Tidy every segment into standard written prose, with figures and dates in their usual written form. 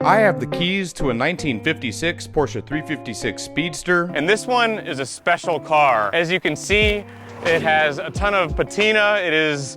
I have the keys to a 1956 Porsche 356 Speedster. And this one is a special car. As you can see, it has a ton of patina. It has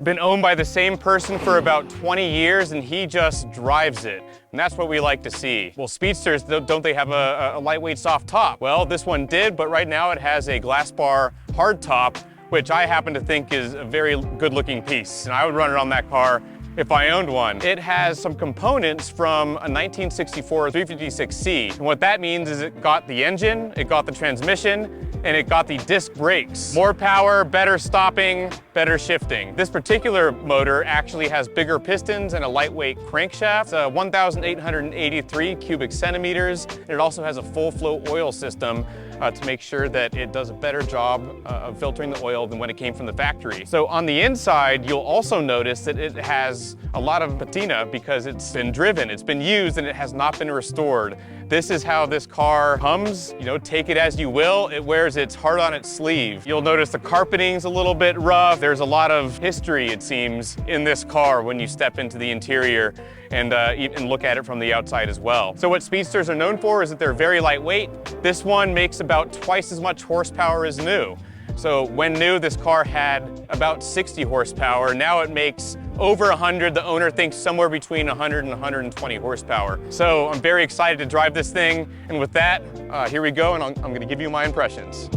been owned by the same person for about 20 years and he just drives it. And that's what we like to see. Well, Speedsters, don't they have a lightweight soft top? Well, this one did, but right now it has a glass bar hard top, which I happen to think is a very good looking piece. And I would run it on that car if I owned one. It has some components from a 1964 356C. And what that means is it got the engine, it got the transmission, and it got the disc brakes. More power, better stopping, better shifting. This particular motor actually has bigger pistons and a lightweight crankshaft. It's 1,883 cubic centimeters. And it also has a full flow oil system to make sure that it does a better job of filtering the oil than when it came from the factory. So on the inside, you'll also notice that it has a lot of patina because it's been driven, it's been used, and it has not been restored. This is how this car comes. You know, take it as you will. It wears its heart on its sleeve. You'll notice the carpeting's a little bit rough. There's a lot of history, it seems, in this car when you step into the interior and look at it from the outside as well. So what Speedsters are known for is that they're very lightweight. This one makes about twice as much horsepower as new. So when new, this car had about 60 horsepower. Now it makes over 100. The owner thinks somewhere between 100 and 120 horsepower. So I'm very excited to drive this thing. And with that, here we go, and I'm gonna give you my impressions.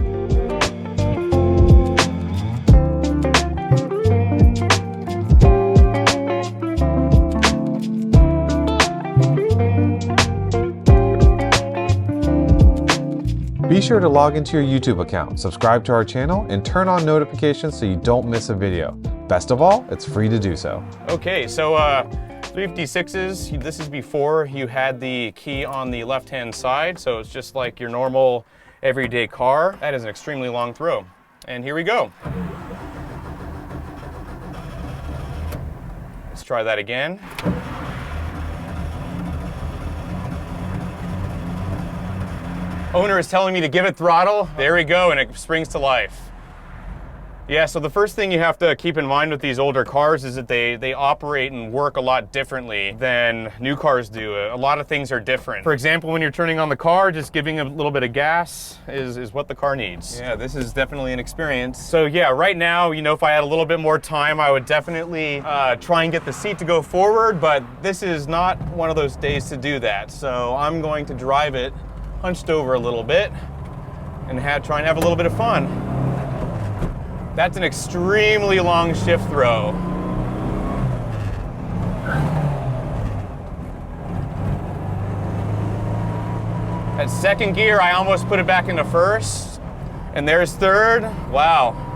Be sure to log into your YouTube account, subscribe to our channel, and turn on notifications so you don't miss a video. Best of all, it's free to do so. Okay, so 356s, this is before you had the key on the left-hand side, so it's just like your normal everyday car. That is an extremely long throw. And here we go. Let's try that again. Owner is telling me to give it throttle. There we go, and it springs to life. Yeah, so the first thing you have to keep in mind with these older cars is that they operate and work a lot differently than new cars do. A lot of things are different. For example, when you're turning on the car, just giving a little bit of gas is what the car needs. Yeah, this is definitely an experience. So yeah, right now, you know, if I had a little bit more time, I would definitely try and get the seat to go forward, but this is not one of those days to do that. So I'm going to drive it hunched over a little bit and try and have a little bit of fun. That's an extremely long shift throw. At second gear, I almost put it back into first, and there's third. Wow.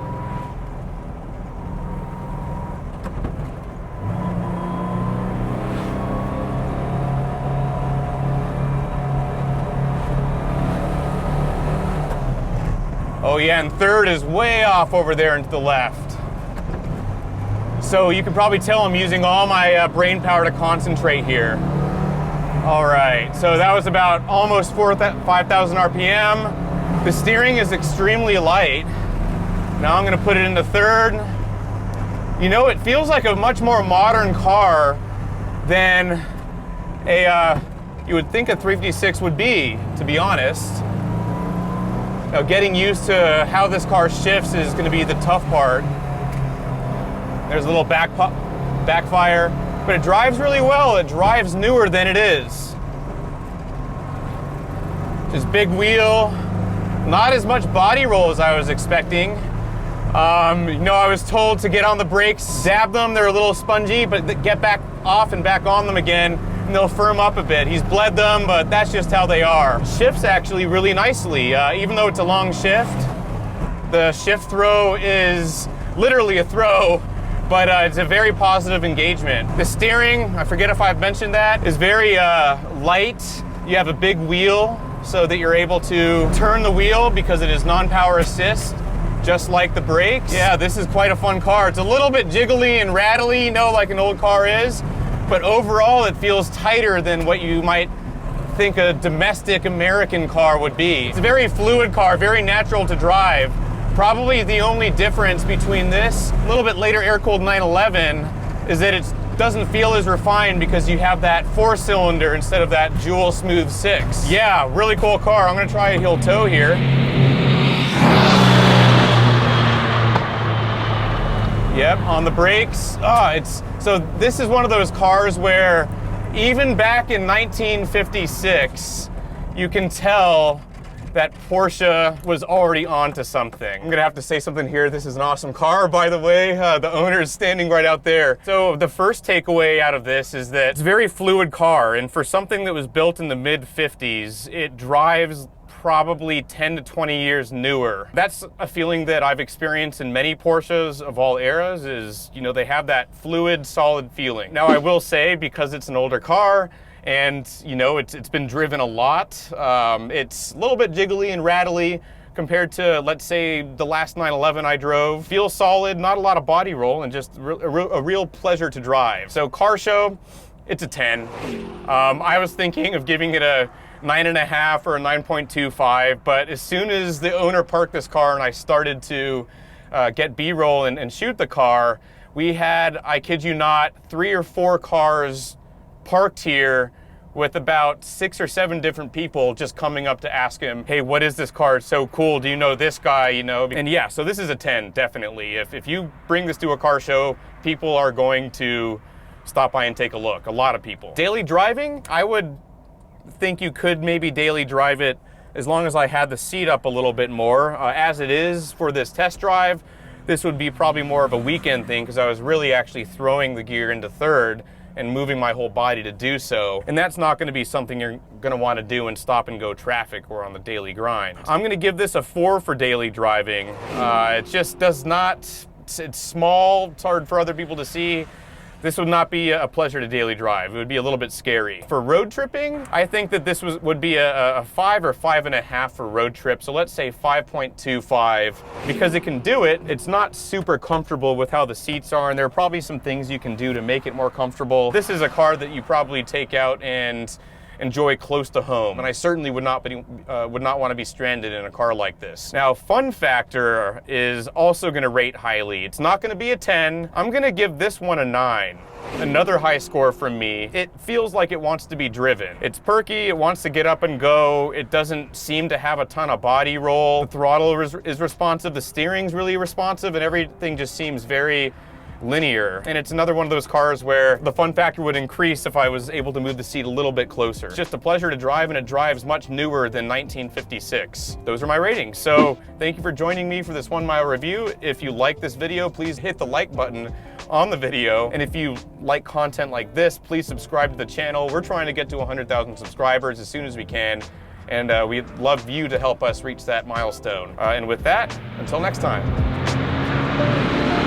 Oh yeah, and third is way off over there and to the left. So you can probably tell I'm using all my brain power to concentrate here. All right, so that was about almost 5,000 RPM. The steering is extremely light. Now I'm gonna put it into third. You know, it feels like a much more modern car than you would think a 356 would be, to be honest. Now, getting used to how this car shifts is going to be the tough part. There's a little backfire, but it drives really well. It drives newer than it is. Just big wheel, not as much body roll as I was expecting. You know, I was told to get on the brakes, dab them, they're a little spongy, but get back off and back on them again, and they'll firm up a bit. He's bled them, but that's just how they are. Shifts actually really nicely. Even though it's a long shift, the shift throw is literally a throw, but it's a very positive engagement. The steering, I forget if I've mentioned that, is very light. You have a big wheel so that you're able to turn the wheel because it is non-power assist, just like the brakes. Yeah, this is quite a fun car. It's a little bit jiggly and rattly, you know, like an old car is, but overall it feels tighter than what you might think a domestic American car would be. It's a very fluid car, very natural to drive. Probably the only difference between this, a little bit later air-cooled 911, is that it's doesn't feel as refined because you have that 4-cylinder instead of that Jewel Smooth 6. Yeah, really cool car. I'm gonna try a heel toe here. Yep, on the brakes. So this is one of those cars where even back in 1956, you can tell that Porsche was already onto something. I'm gonna have to say something here. This is an awesome car, by the way. The owner is standing right out there. So the first takeaway out of this is that it's a very fluid car, and for something that was built in the mid-50s, it drives probably 10 to 20 years newer. That's a feeling that I've experienced in many Porsches of all eras is, you know, they have that fluid, solid feeling. Now I will say, because it's an older car, and you know, it's been driven a lot, it's a little bit jiggly and rattly compared to, let's say, the last 911 I drove. Feels solid, not a lot of body roll, and just a real pleasure to drive. So car show, it's a 10. I was thinking of giving it a 9.5 or a 9.25, but as soon as the owner parked this car and I started to get B-roll and shoot the car, we had, I kid you not, 3 or 4 cars parked here with about 6 or 7 different people just coming up to ask him, hey, what is this car? It's so cool. Do you know this guy? You know, and yeah, so this is a 10, definitely. If you bring this to a car show, people are going to stop by and take a look. A lot of people. Daily driving, I would think you could maybe daily drive it as long as I had the seat up a little bit more. As it is for this test drive, this would be probably more of a weekend thing because I was really actually throwing the gear into third and moving my whole body to do so. And that's not gonna be something you're gonna wanna do in stop and go traffic or on the daily grind. I'm gonna give this a 4 for daily driving. It just does not, it's small, it's hard for other people to see. This would not be a pleasure to daily drive. It would be a little bit scary. For road tripping, I think that this would be a 5 or 5.5 for road trip. So let's say 5.25. Because it can do it, it's not super comfortable with how the seats are, and there are probably some things you can do to make it more comfortable. This is a car that you probably take out and enjoy close to home, and I certainly would not want to be stranded in a car like this. Now, fun factor is also going to rate highly. It's not going to be a 10. I'm going to give this one a 9. Another high score from me. It feels like it wants to be driven. It's perky, it wants to get up and go. It doesn't seem to have a ton of body roll. The throttle is responsive, the steering's really responsive, and everything just seems very linear. And it's another one of those cars where the fun factor would increase if I was able to move the seat a little bit closer. It's just a pleasure to drive, and it drives much newer than 1956. Those are my ratings. So thank you for joining me for this 1 mile review. If you like this video, please hit the like button on the video. And if you like content like this, please subscribe to the channel. We're trying to get to 100,000 subscribers as soon as we can. And we'd love you to help us reach that milestone. And with that, until next time.